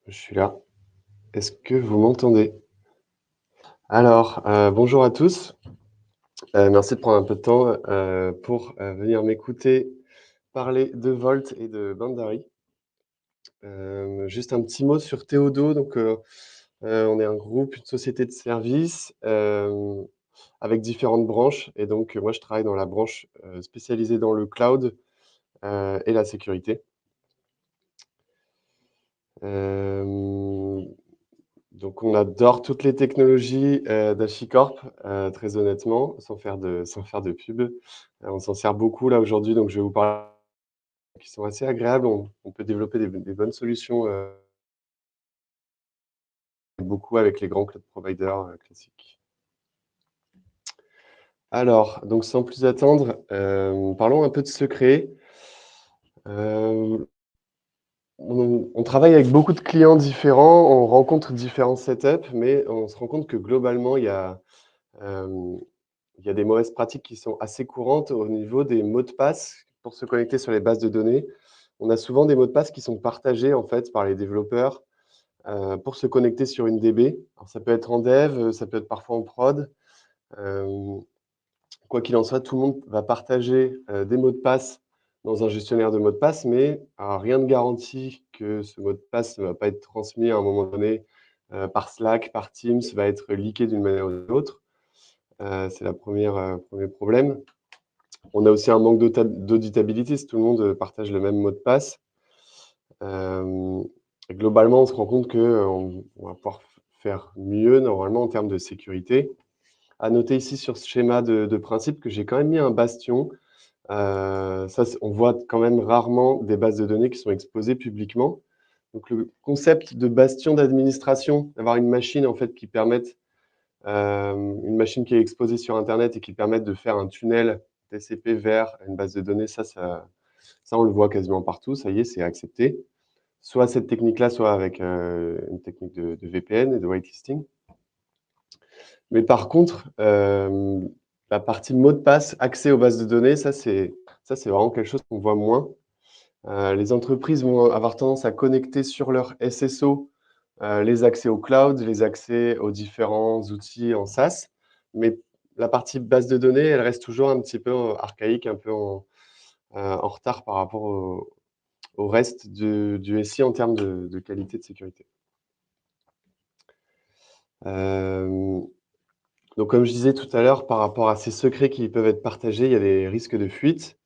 Je suis là. Est-ce que vous m'entendez? Alors, bonjour à tous. Merci de prendre un peu de temps, pour, venir m'écouter parler de Volt et de Boundary. Juste un petit mot sur Théodo. Donc, on est un groupe, une société de services, avec différentes branches et donc, moi je travaille dans la branche, spécialisée dans le cloud, et la sécurité. Hem Donc on adore toutes les technologies, d'HashiCorp, très honnêtement, sans faire de pub. On s'en sert beaucoup là aujourd'hui, donc je vais vous parler qui sont assez agréables. On peut développer des bonnes solutions, beaucoup avec les grands cloud providers, classiques. Alors, donc sans plus attendre, parlons un peu de secret. Hem, on travaille avec beaucoup de clients différents, on rencontre différents setups, mais on se rend compte que globalement, hem il y a des mauvaises pratiques qui sont assez courantes au niveau des mots de passe pour se connecter sur les bases de données. On a souvent des mots de passe qui sont partagés, en fait, par les développeurs, pour se connecter sur une DB. Alors ça peut être en dev, ça peut être parfois en prod. Hem, Quoi qu'il en soit, tout le monde va partager, des mots de passe dans un gestionnaire de mots de passe, mais rien ne garantit que ce mot de passe ne va pas être transmis à un moment donné, par Slack, par Teams, va être leaké d'une manière ou d'une autre. C'est la 1er problème. On a aussi un manque d'auditabilité si tout le monde, partage le même mot de passe. Hem, Globalement, on se rend compte qu'on va pouvoir faire mieux normalement en termes de sécurité. À noter ici sur ce schéma de principe que j'ai quand même mis un bastion. Ça, on voit quand même rarement des bases de données qui sont exposées publiquement. Donc le concept de bastion d'administration, d'avoir une machine en fait qui permette, une machine qui est exposée sur internet et qui permette de faire un tunnel TCP vers une base de données, ça on le voit quasiment partout, ça y est, c'est accepté. Soit cette technique-là, soit avec, une technique de VPN et de whitelisting. Mais par contre, la partie mot de passe, accès aux bases de données, ça c'est vraiment quelque chose qu'on voit moins. Les entreprises vont avoir tendance à connecter sur leur SSO, les accès au cloud, les accès aux différents outils en SaaS, mais la partie base de données, elle reste toujours un petit peu, archaïque, un peu en retard par rapport au reste du SI en termes de qualité de sécurité. Hem, donc comme je disais tout à l'heure, par rapport à ces secrets qui peuvent être partagés, il y a des risques de fuite.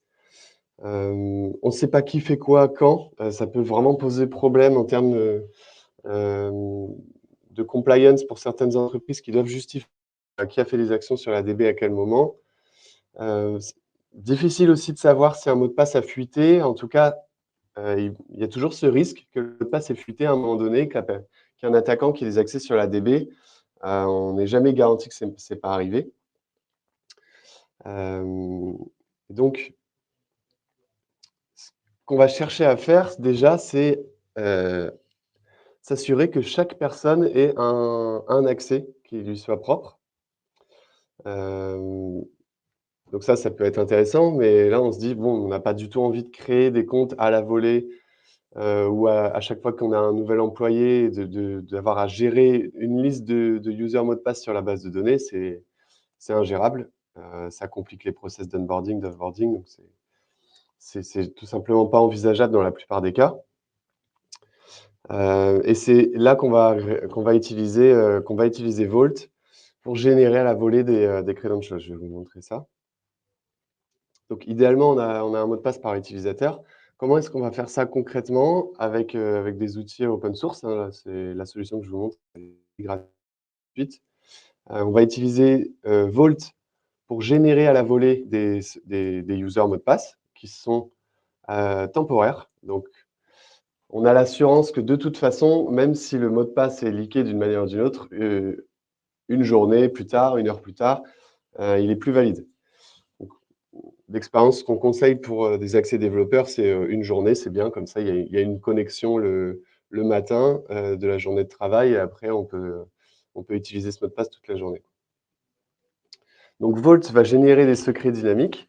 On ne sait pas qui fait quoi, quand, ça peut vraiment poser problème en termes, hem, de compliance pour certaines entreprises qui doivent justifier qui a fait les actions sur la DB à quel moment. C'est difficile aussi de savoir si un mot de passe a fuité. En tout cas, il y a toujours ce risque que le mot de passe ait fuité à un moment donné, qu'il y ait un attaquant qui ait des accès sur la DB. On n'est jamais garanti que c'est pas arrivé. Hem, donc ce qu'on va chercher à faire déjà, c'est, heu, s'assurer que chaque personne ait un accès qui lui soit propre. Hem, donc ça peut être intéressant, mais là, on se dit: «Bon, on n'a pas du tout envie de créer des comptes à la volée, ou à chaque fois qu'on a un nouvel employé, d'avoir à gérer une liste de users mots de passe sur la base de données, c'est ingérable. Ça complique les process d'onboarding, d'offboarding, donc c'est tout simplement pas envisageable dans la plupart des cas. Et c'est là qu'on va utiliser Vault pour générer à la volée des credentials. Je vais vous montrer ça. Donc idéalement, on a un mot de passe par utilisateur. Comment est-ce qu'on va faire ça concrètement avec des outils open source, hein? Là, c'est la solution que je vous montre, elle est gratuite. On va utiliser, Vault pour générer à la volée des users mots de passe qui sont, temporaires. Donc on a l'assurance que de toute façon, même si le mot de passe est leaké d'une manière ou d'une autre, une journée plus tard, 1 heure plus tard, il est plus valide. Donc l'expérience qu'on conseille pour, des accès développeurs, c'est, 1 journée, c'est bien comme ça il y a une connexion le matin, de la journée de travail et après on peut utiliser ce mot de passe toute la journée. Donc Vault va générer des secrets dynamiques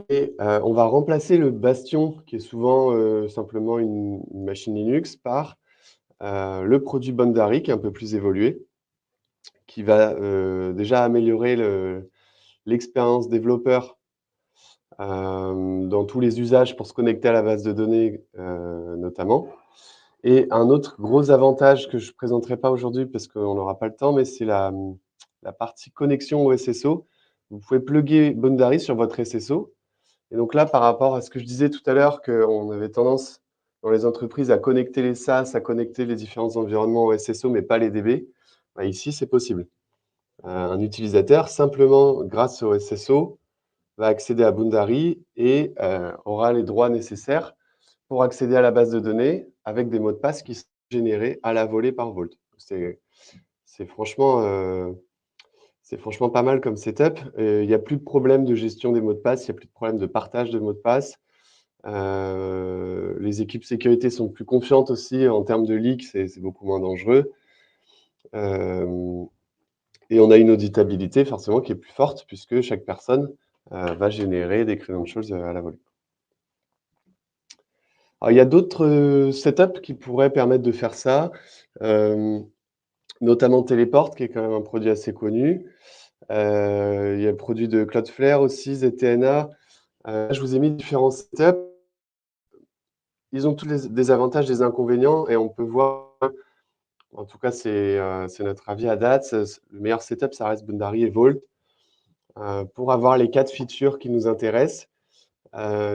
et on va remplacer le bastion qui est souvent, simplement une machine Linux par le produit Boundary qui est un peu plus évolué, qui va déjà améliorer l'expérience développeur dans tous les usages pour se connecter à la base de données notamment. Et un autre gros avantage que je ne présenterai pas aujourd'hui parce qu'on n'aura pas le temps, mais c'est la partie connexion au SSO. Vous pouvez plugger Boundary sur votre SSO. Et donc là, par rapport à ce que je disais tout à l'heure, qu'on avait tendance dans les entreprises à connecter les SaaS, à connecter les différents environnements au SSO, mais pas les DB, bah ici, c'est possible. Un utilisateur, simplement grâce au SSO, va accéder à Boundary et aura les droits nécessaires pour accéder à la base de données avec des mots de passe qui sont générés à la volée par Vault. C'est franchement, c'est franchement pas mal comme setup. Il n'y a plus de problème de gestion des mots de passe, il n'y a plus de problème de partage de mots de passe. Les équipes sécurité sont plus confiantes aussi en termes de leak, c'est beaucoup moins dangereux. Et on a une auditabilité forcément qui est plus forte puisque chaque personne va générer des credentials à la volée. Alors, il y a d'autres setups qui pourraient permettre de faire ça, notamment Teleport, qui est quand même un produit assez connu. Il y a le produit de Cloudflare aussi, ZTNA. Je vous ai mis différents setups. Ils ont tous des avantages, des inconvénients, et on peut voir, en tout cas, c'est notre avis à date. Le meilleur setup, ça reste Boundary et Vault pour avoir les 4 features qui nous intéressent.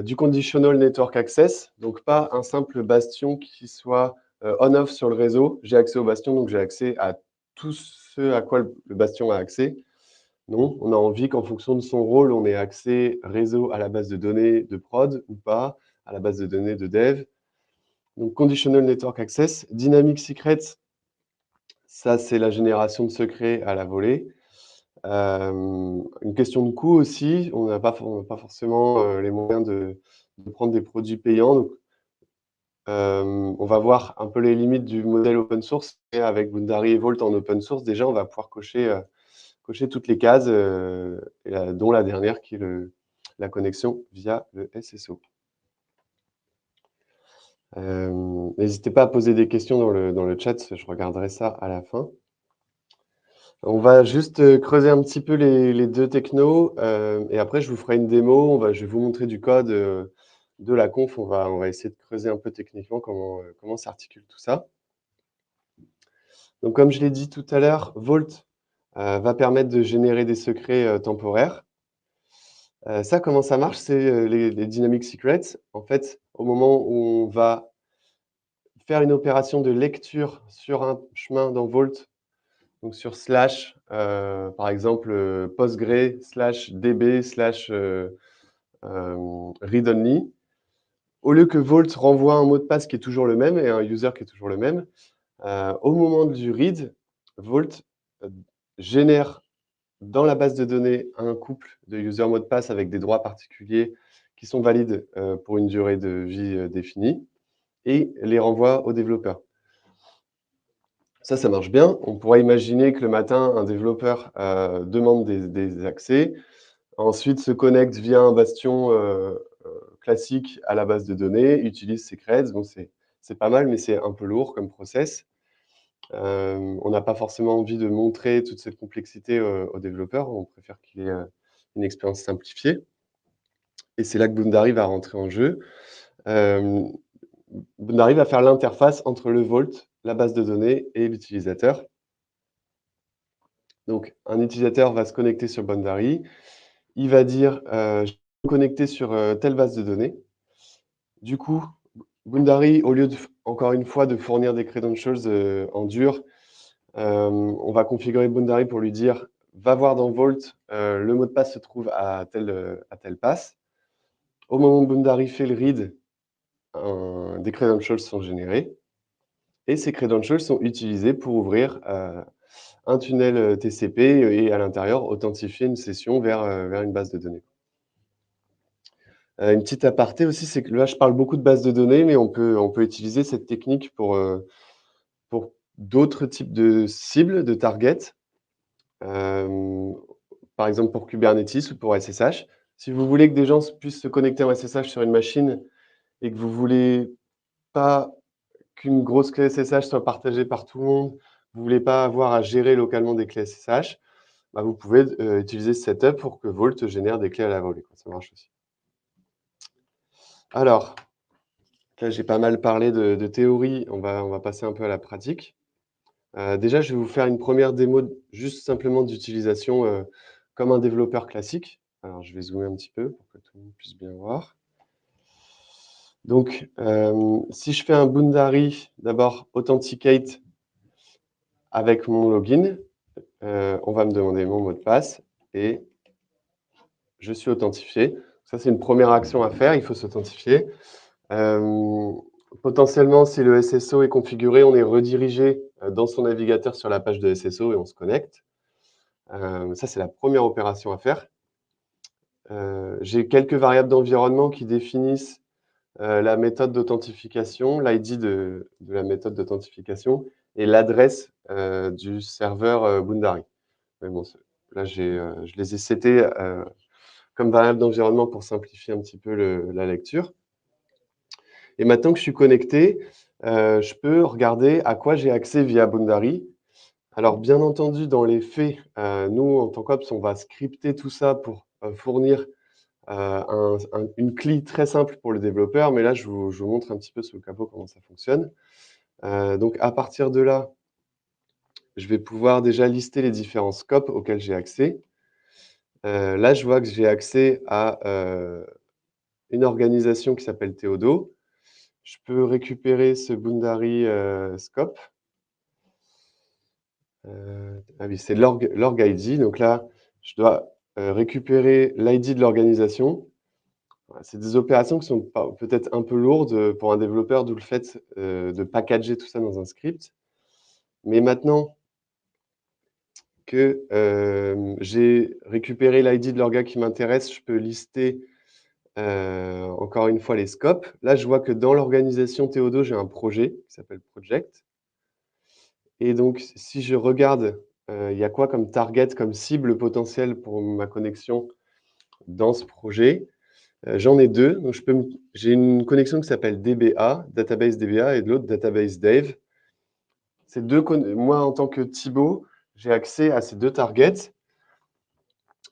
Du conditional network access, donc pas un simple bastion qui soit on-off sur le réseau. J'ai accès au bastion, donc j'ai accès à tout ce à quoi le bastion a accès. Non, on a envie qu'en fonction de son rôle, on ait accès réseau à la base de données de prod ou pas, à la base de données de dev. Donc conditional network access. Dynamic secrets, ça c'est la génération de secrets à la volée. Une question de coût aussi, on n'a pas forcément les moyens de prendre des produits payants. Donc, on va voir un peu les limites du modèle open source. Et avec Boundary et Vault en open source, déjà, on va pouvoir cocher toutes les cases, dont la dernière qui est la connexion via le SSO. N'hésitez pas à poser des questions dans le chat, je regarderai ça à la fin. On va juste creuser un petit peu les 2 technos, et après je vous ferai une démo. Je vais vous montrer du code de la conf. On va essayer de creuser un peu techniquement comment s'articule tout ça. Donc comme je l'ai dit tout à l'heure, Vault va permettre de générer des secrets temporaires. Ça, comment ça marche? C'est les dynamic secrets. En fait, au moment où on va faire une opération de lecture sur un chemin dans Vault, donc sur slash, par exemple, postgre/db/read only. Au lieu que Vault renvoie un mot de passe qui est toujours le même et un user qui est toujours le même, au moment du read, Vault génère dans la base de données un couple de user mot de passe avec des droits particuliers qui sont valides pour une durée de vie définie et les renvoie au développeur. Ça marche bien. On pourrait imaginer que le matin, un développeur demande des accès, ensuite se connecte via un bastion classique à la base de données, utilise ses creds. Bon, c'est pas mal, mais c'est un peu lourd comme process. On n'a pas forcément envie de montrer toute cette complexité aux développeurs. On préfère qu'il ait une expérience simplifiée. Et c'est là que Boundary va rentrer en jeu. Boundary va faire l'interface entre le Vault, la base de données et l'utilisateur. Donc, un utilisateur va se connecter sur Boundary. Il va dire je vais me connecter sur telle base de données. Du coup, Boundary, au lieu encore une fois de fournir des credentials en dur, on va configurer Boundary pour lui dire va voir dans Vault, le mot de passe se trouve à tel pass. Au moment où Boundary fait le read, des credentials sont générés. Et ces credentials sont utilisés pour ouvrir un tunnel TCP et à l'intérieur authentifier une session vers une base de données. Une petite aparté aussi, c'est que là je parle beaucoup de bases de données, mais on peut utiliser cette technique pour d'autres types de cibles, de targets. Par exemple pour Kubernetes ou pour SSH. Si vous voulez que des gens puissent se connecter en SSH sur une machine et que vous voulez pas qu'une grosse clé SSH soit partagée par tout le monde, vous ne voulez pas avoir à gérer localement des clés SSH, bah, vous pouvez utiliser ce setup pour que Vault génère des clés à la volée, quoi. Ça marche aussi. Alors, là, j'ai pas mal parlé de théorie, on va passer un peu à la pratique. Déjà, je vais vous faire une première démo, juste simplement d'utilisation comme un développeur classique. Alors, je vais zoomer un petit peu pour que tout le monde puisse bien voir. Donc, si je fais un Boundary, d'abord Authenticate avec mon login, on va me demander mon mot de passe et je suis authentifié. Ça, c'est une première action à faire, il faut s'authentifier. Potentiellement, si le SSO est configuré, on est redirigé dans son navigateur sur la page de SSO et on se connecte. Ça, c'est la première opération à faire. J'ai quelques variables d'environnement qui définissent la méthode d'authentification, l'ID de la méthode d'authentification et l'adresse du serveur Boundary. Mais bon, là, je les ai setés comme variable d'environnement pour simplifier un petit peu la lecture. Et maintenant que je suis connecté, je peux regarder à quoi j'ai accès via Boundary. Alors, bien entendu, dans les faits, nous, en tant qu'Ops, on va scripter tout ça pour fournir une CLI très simple pour le développeur, mais là, je vous montre un petit peu sous le capot comment ça fonctionne. Donc, à partir de là, je vais pouvoir déjà lister les différents scopes auxquels j'ai accès. Là, je vois que j'ai accès à une organisation qui s'appelle Théodo. Je peux récupérer ce Boundary scope. Ah oui, c'est l'org ID. Donc là, je dois récupérer l'ID de l'organisation. Voilà, c'est des opérations qui sont peut-être un peu lourdes pour un développeur, d'où le fait de packager tout ça dans un script. Mais maintenant que j'ai récupéré l'ID de l'orga qui m'intéresse, je peux lister encore une fois les scopes. Là, je vois que dans l'organisation Théodo, j'ai un projet qui s'appelle Project. Et donc, si je regarde, il y a quoi comme target, comme cible potentielle pour ma connexion dans ce projet? J'en ai deux. Donc j'ai une connexion qui s'appelle DBA, Database DBA, et de l'autre Database Dave. Moi, en tant que Thibaut, j'ai accès à ces deux targets.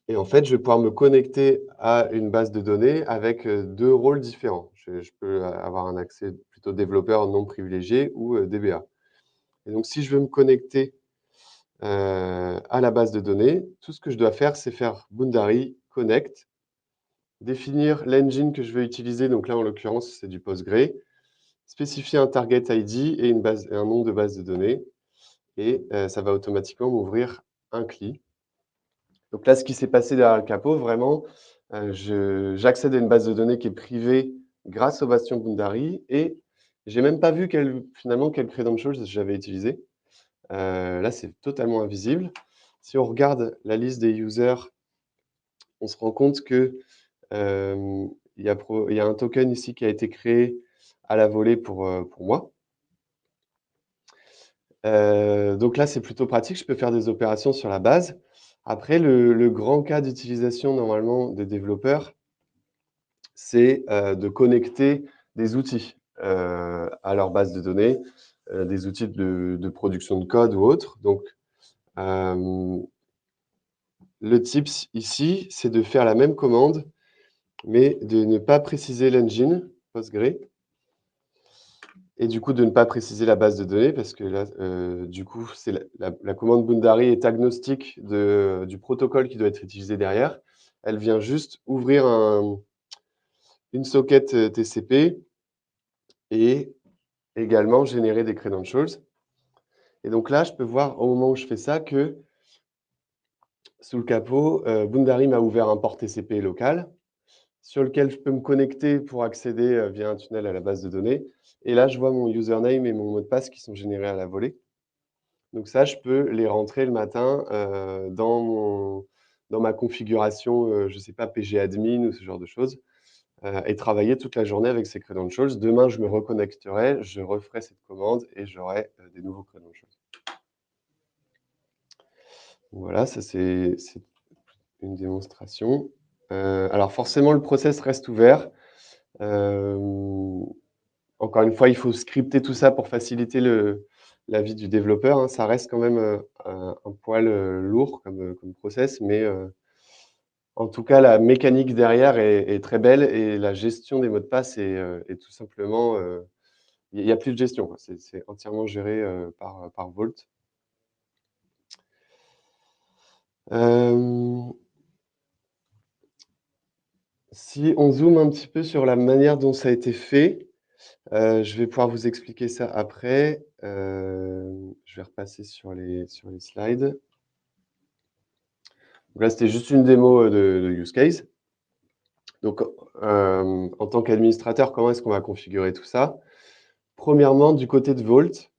Et en fait, je vais pouvoir me connecter à une base de données avec deux rôles différents. Je peux avoir un accès plutôt développeur non privilégié ou DBA. Et donc, si je veux me connecter à la base de données, tout ce que je dois faire, c'est faire Boundary Connect, définir l'engine que je vais utiliser. Donc là, en l'occurrence, c'est du Postgre. Spécifier un target ID et un nom de base de données. Et ça va automatiquement m'ouvrir un CLI. Donc là, ce qui s'est passé derrière le capot, vraiment, j'accède à une base de données qui est privée grâce au bastion Boundary et j'ai même pas vu finalement quel credentials j'avais utilisé. Là, c'est totalement invisible. Si on regarde la liste des users, on se rend compte que il y a un token ici qui a été créé à la volée pour moi. Donc là, c'est plutôt pratique. Je peux faire des opérations sur la base. Après, le grand cas d'utilisation normalement des développeurs, c'est de connecter des outils à leur base de données, des outils de production de code ou autres. Donc, le tips ici, c'est de faire la même commande, mais de ne pas préciser l'engine Postgre et du coup de ne pas préciser la base de données parce que là, du coup, la commande Boundary est agnostique du protocole qui doit être utilisé derrière. Elle vient juste ouvrir une socket TCP et également générer des credentials. Et donc là, je peux voir au moment où je fais ça que sous le capot, Boundary m'a ouvert un port TCP local sur lequel je peux me connecter pour accéder via un tunnel à la base de données. Et là, je vois mon username et mon mot de passe qui sont générés à la volée. Donc ça, je peux les rentrer le matin dans ma configuration, je ne sais pas, PG-admin ou ce genre de choses, et travailler toute la journée avec ces credentials. Demain, je me reconnecterai, je referai cette commande et j'aurai des nouveaux credentials. Voilà, ça c'est une démonstration. Alors forcément, le process reste ouvert. Encore une fois, il faut scripter tout ça pour faciliter la vie du développeur, hein. Ça reste quand même, un poil, lourd comme process, mais, en tout cas, la mécanique derrière est très belle et la gestion des mots de passe est tout simplement, il y a plus de gestion, quoi. C'est entièrement géré, par Vault. Hem, Si on zoome un petit peu sur la manière dont ça a été fait, je vais pouvoir vous expliquer ça après. Je vais repasser sur les slides. Donc là, c'était juste une démo, de use case. Donc, en tant qu'administrateur, comment est-ce qu'on va configurer tout ça? Premièrement, du côté de Vault,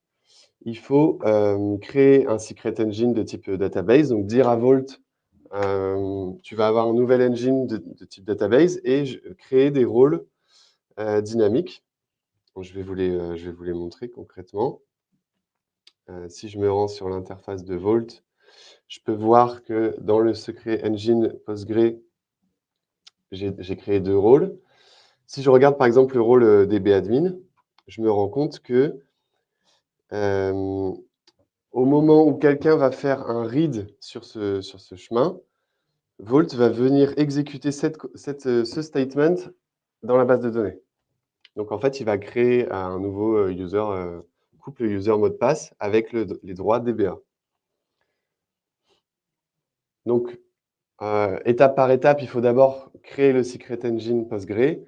il faut, créer un secret engine de type, database. Donc dire à Vault, tu vas avoir un nouvel engine de type database et créer des rôles, dynamiques. Donc je vais vous les montrer concrètement. Si je me rends sur l'interface de Vault, je peux voir que dans le secret engine Postgre, j'ai créé 2 rôles. Si je regarde par exemple le rôle, DBadmin, je me rends compte que, hem, au moment où quelqu'un va faire un read sur ce chemin, Vault va venir exécuter ce statement dans la base de données. Donc en fait, il va créer un nouveau, user, couple user mot de passe avec les droits DBA. Donc, étape par étape, il faut d'abord créer le secret engine Postgre.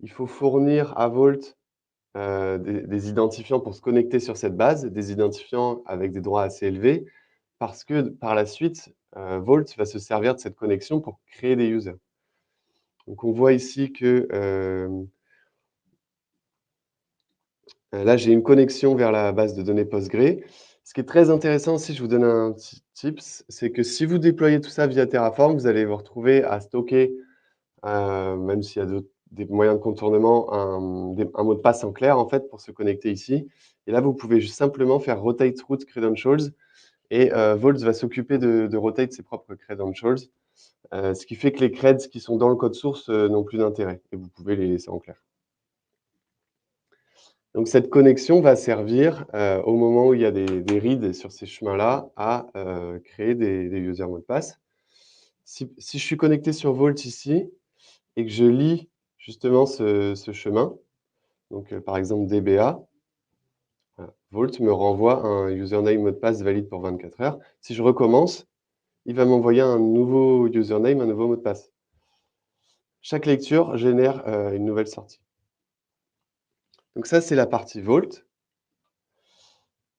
Il faut fournir à Vault, des identifiants pour se connecter sur cette base, des identifiants avec des droits assez élevés, parce que par la suite, Vault va se servir de cette connexion pour créer des users. Donc on voit ici que, là, j'ai une connexion vers la base de données Postgre. Ce qui est très intéressant aussi, je vous donne un petit tips, c'est que si vous déployez tout ça via Terraform, vous allez vous retrouver à stocker, même s'il y a des moyens de contournement, un mot de passe en clair, en fait, pour se connecter ici. Et là, vous pouvez juste simplement faire rotate root credentials et Vault va s'occuper de rotate ses propres credentials, ce qui fait que les creds qui sont dans le code source, n'ont plus d'intérêt et vous pouvez les laisser en clair. Donc cette connexion va servir, au moment où il y a des reads sur ces chemins-là à, créer des user mots de passe. Si je suis connecté sur Vault ici et que je lis justement ce chemin, donc, par exemple DBA, voilà, Vault me renvoie un username mot de passe valide pour 24 heures. Si je recommence, il va m'envoyer un nouveau username, un nouveau mot de passe. Chaque lecture génère, une nouvelle sortie. Donc ça, c'est la partie Vault.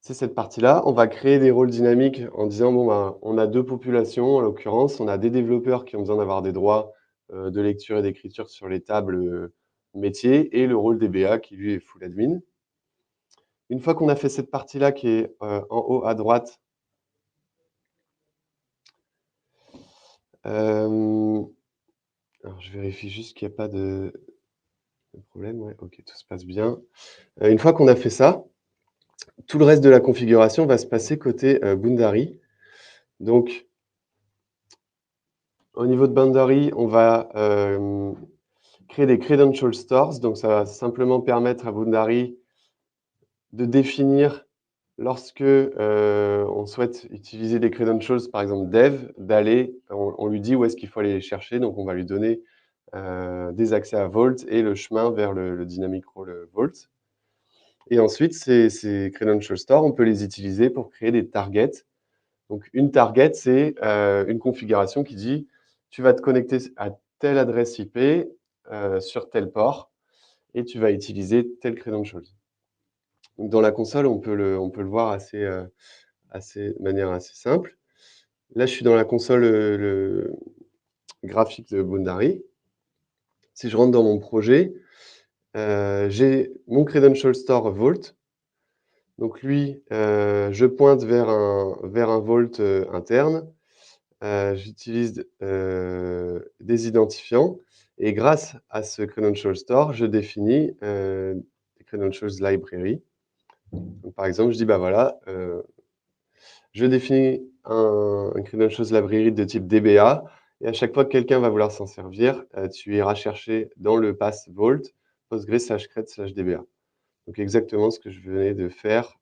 C'est cette partie-là. On va créer des rôles dynamiques en disant, bon, ben, on a 2 populations, en l'occurrence, on a des développeurs qui ont besoin d'avoir des droits, de lecture et d'écriture sur les tables, métiers et le rôle DBA qui lui est full admin. Une fois qu'on a fait cette partie-là qui est, en haut à droite, alors je vérifie juste qu'il y a pas de problème. Ouais, OK, tout se passe bien. Une fois qu'on a fait ça, tout le reste de la configuration va se passer côté, Boundary. Donc au niveau de Boundary, on va, créer des credential stores. Donc ça va simplement permettre à Boundary de définir lorsque, on souhaite utiliser des credentials, par exemple dev, on lui dit où est-ce qu'il faut aller les chercher. Donc on va lui donner, des accès à Vault et le chemin vers le dynamic role, Vault. Et ensuite ces credential stores, on peut les utiliser pour créer des targets. Donc une target, c'est, une configuration qui dit: «Tu vas te connecter à telle adresse IP, sur tel port et tu vas utiliser tel credentials». Donc dans la console, on peut le voir de manière assez simple. Là, je suis dans la console, le graphique de Boundary. Si je rentre dans mon projet, j'ai mon credential store Vault. Donc lui, je pointe vers un Vault, interne. J'utilise, des identifiants et grâce à ce credential store, je définis, des credentials library. Donc par exemple, je dis: «Bah, voilà, je définis un credentials library de type DBA et à chaque fois que quelqu'un va vouloir s'en servir, tu iras chercher dans le pass Vault Postgre/cred/DBA». Donc exactement ce que je venais de faire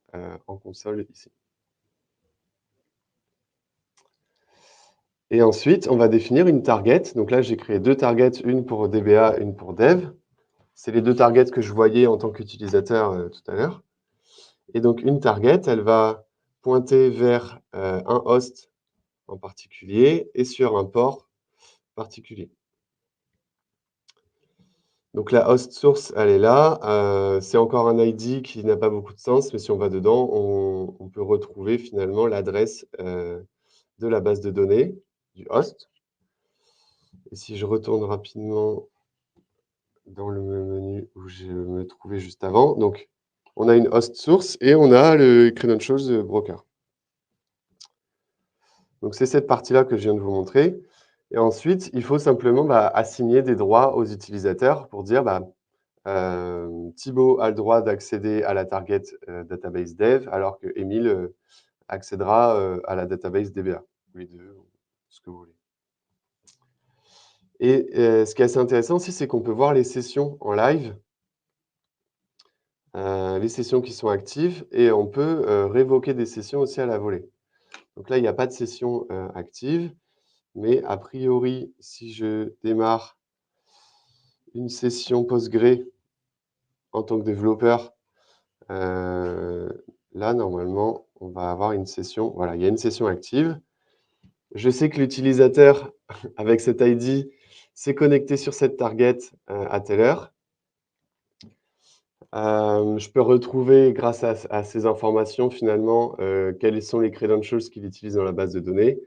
en console ici. Et ensuite, on va définir une target. Donc là, j'ai créé 2 targets, une pour DBA, une pour Dev. C'est les 2 targets que je voyais en tant qu'utilisateur tout à l'heure. Et donc une target, elle va pointer vers un host en particulier et sur un port particulier. Donc la host source, elle est là. C'est encore un ID qui n'a pas beaucoup de sens, mais si on va dedans, on peut retrouver finalement l'adresse de la base de données du host. Et si je retourne rapidement dans le menu où je me trouvais juste avant, donc on a une host source et on a le Credentials Broker. Donc c'est cette partie-là que je viens de vous montrer. Et ensuite, il faut simplement assigner des droits aux utilisateurs pour dire Thibaut a le droit d'accéder à la target database dev, alors que Émile accédera à la database DBA. Les deux, ce que vous voulez. Et ce qui est assez intéressant aussi, c'est qu'on peut voir les sessions en live, les sessions qui sont actives, et on peut révoquer des sessions aussi à la volée. Donc là, il n'y a pas de session active, mais a priori, si je démarre une session Postgre en tant que développeur, là, normalement, on va avoir une session. Voilà, il y a une session active. Je sais que l'utilisateur, avec cet ID, s'est connecté sur cette target à telle heure. Je peux retrouver, grâce à ces informations, finalement, quels sont les credentials qu'il utilise dans la base de données.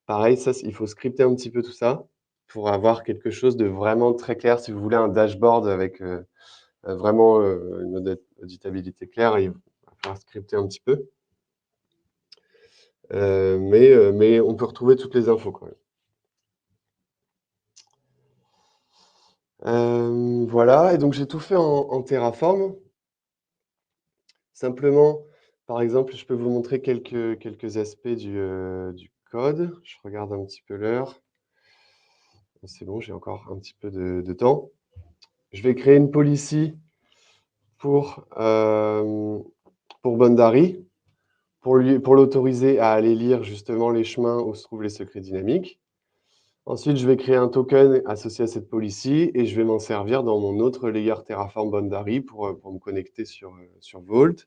Pareil, ça, il faut scripter un petit peu tout ça pour avoir quelque chose de vraiment très clair. Si vous voulez un dashboard avec vraiment une auditabilité claire, il va falloir scripter un petit peu. Mais on peut retrouver toutes les infos quand même. Voilà, et donc j'ai tout fait en Terraform. Simplement, par exemple, je peux vous montrer quelques aspects du code. Je regarde un petit peu l'heure. C'est bon, j'ai encore un petit peu de temps. Je vais créer une policy pour Boundary, pour l'autoriser à aller lire justement les chemins où se trouvent les secrets dynamiques. Ensuite, je vais créer un token associé à cette policy et je vais m'en servir dans mon autre layer Terraform Boundary pour me connecter sur Vault.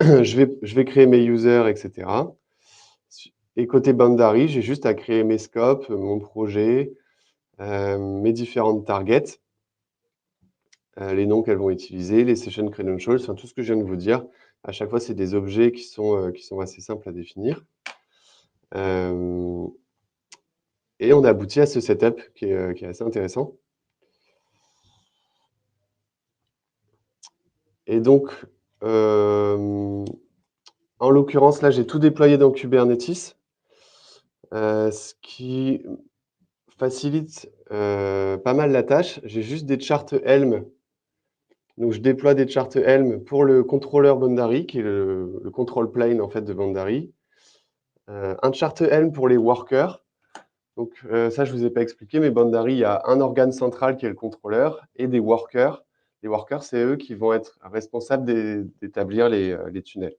Je vais créer mes users, etc. Et côté Boundary, j'ai juste à créer mes scopes, mon projet, mes différentes targets, les noms qu'elles vont utiliser, les session credentials, enfin, tout ce que je viens de vous dire. À chaque fois, c'est des objets qui sont assez simples à définir. Et on aboutit à ce setup qui est assez intéressant. Et donc, en l'occurrence, là, j'ai tout déployé dans Kubernetes, ce qui facilite pas mal la tâche. J'ai juste des charts Helm. Donc, je déploie des charts Helm pour le contrôleur Boundary, qui est le control plane en fait, de Boundary. Un chart Helm pour les workers. Donc, ça, je ne vous ai pas expliqué, mais Boundary, il y a un organe central qui est le contrôleur et des workers. Les workers, c'est eux qui vont être responsables d'établir les tunnels.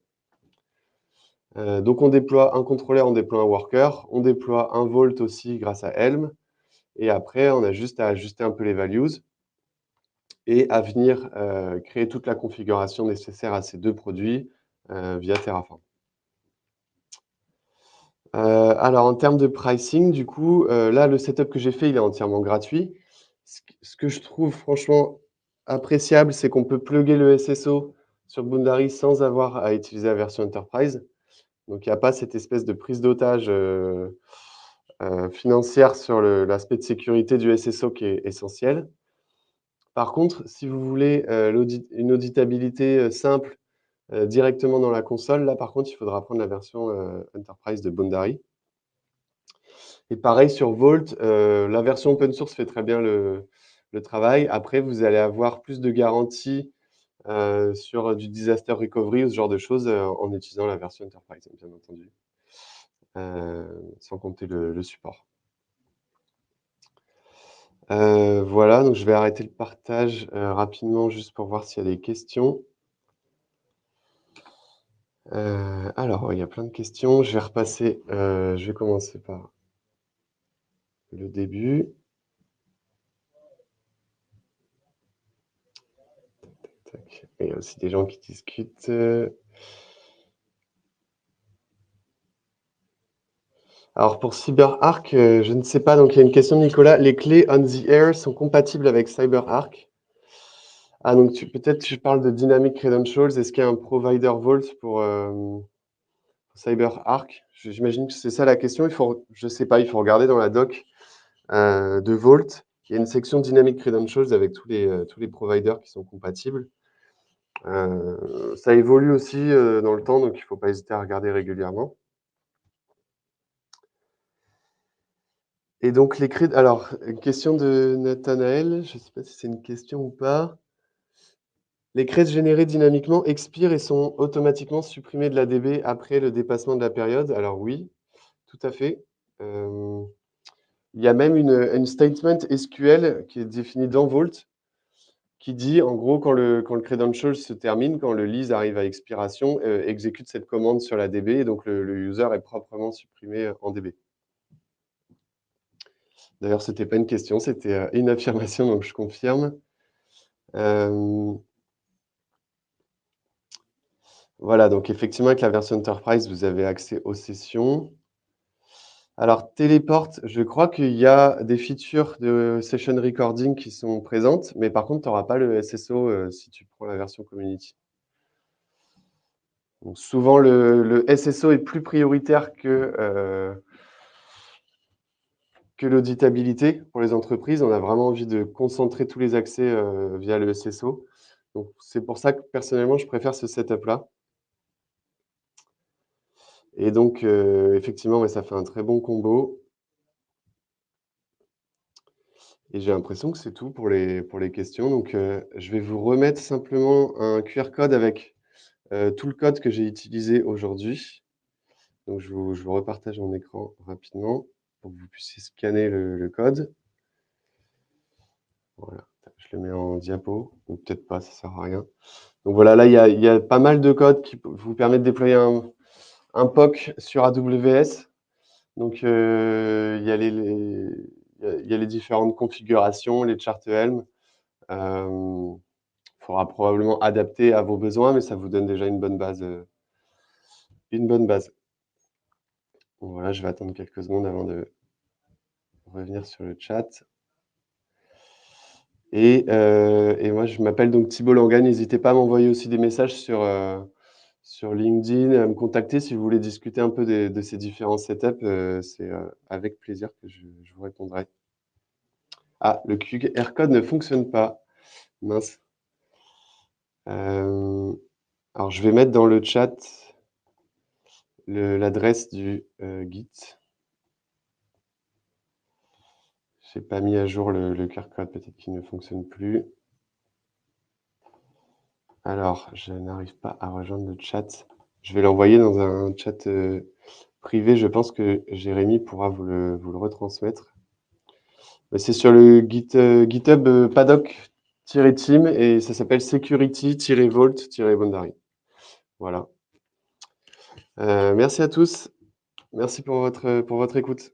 Donc, on déploie un contrôleur, on déploie un worker, on déploie un Vault aussi grâce à Helm. Et après, on a juste à ajuster un peu les values et à venir créer toute la configuration nécessaire à ces deux produits via Terraform. Alors, en termes de pricing, du coup, là, le setup que j'ai fait, il est entièrement gratuit. Ce que je trouve franchement appréciable, c'est qu'on peut plugger le SSO sur Boundary sans avoir à utiliser la version Enterprise. Donc, il n'y a pas cette espèce de prise d'otage financière sur l'aspect de sécurité du SSO qui est essentiel. Par contre, si vous voulez une auditabilité simple directement dans la console, là, par contre, il faudra prendre la version Enterprise de Boundary. Et pareil sur Vault, la version open source fait très bien le travail. Après, vous allez avoir plus de garanties sur du disaster recovery ou ce genre de choses en utilisant la version Enterprise, bien entendu, sans compter le support. Voilà, donc je vais arrêter le partage, rapidement juste pour voir s'il y a des questions. Alors, il y a plein de questions. Je vais repasser, je vais commencer par le début. Tac. Il y a aussi des gens qui discutent. Alors pour CyberArk, je ne sais pas, donc il y a une question de Nicolas. Les clés on the air sont compatibles avec CyberArk? Ah, donc peut-être tu parles de Dynamic Credentials. Est-ce qu'il y a un provider Vault pour CyberArk? J'imagine que c'est ça la question. Je sais pas, il faut regarder dans la doc de Vault. Il y a une section Dynamic Credentials avec tous les providers qui sont compatibles. Ça évolue aussi dans le temps, donc il ne faut pas hésiter à regarder régulièrement. Et donc les crédits. Alors, une question de Nathanaël, je ne sais pas si c'est une question ou pas. Les crêtes générées dynamiquement expirent et sont automatiquement supprimées de la DB après le dépassement de la période. Alors oui, tout à fait. Il y a même une statement SQL qui est définie dans Vault qui dit, en gros, quand le credential se termine, quand le lease arrive à expiration, exécute cette commande sur la DB et donc le user est proprement supprimé en DB. D'ailleurs, ce n'était pas une question, c'était une affirmation, donc je confirme. Voilà, donc effectivement, avec la version Enterprise, vous avez accès aux sessions. Alors, Téléport, je crois qu'il y a des features de session recording qui sont présentes, mais par contre, tu n'auras pas le SSO si tu prends la version Community. Donc, souvent, le SSO est plus prioritaire que l'auditabilité pour les entreprises. On a vraiment envie de concentrer tous les accès via le SSO. Donc, c'est pour ça que personnellement, je préfère ce setup-là. Et donc, effectivement, ouais, ça fait un très bon combo. Et j'ai l'impression que c'est tout pour les questions. Donc, je vais vous remettre simplement un QR code avec tout le code que j'ai utilisé aujourd'hui. Donc, je vous repartage mon écran rapidement pour que vous puissiez scanner le code. Voilà, je le mets en diapo, ou peut-être pas, ça sert à rien. Donc voilà, là, il y a pas mal de codes qui vous permettent de déployer un POC sur AWS. Donc, il y a les différentes configurations, les charts Helm. Faudra probablement adapter à vos besoins, mais ça vous donne déjà une bonne base. Voilà, je vais attendre quelques secondes avant de revenir sur le chat. Et moi, je m'appelle donc Thibault Langan. N'hésitez pas à m'envoyer aussi des messages sur LinkedIn, à me contacter si vous voulez discuter un peu de ces différents setups. C'est avec plaisir que je vous répondrai. Ah, le QR code ne fonctionne pas. Mince. Alors, je vais mettre dans le chat l'adresse du Git. Je n'ai pas mis à jour le QR code, peut-être qu'il ne fonctionne plus. Alors, je n'arrive pas à rejoindre le chat. Je vais l'envoyer dans un chat privé. Je pense que Jérémy pourra vous le retransmettre. C'est sur le GitHub Paddock-team et ça s'appelle security-vault-boundary. Voilà. Merci à tous. Merci pour votre écoute.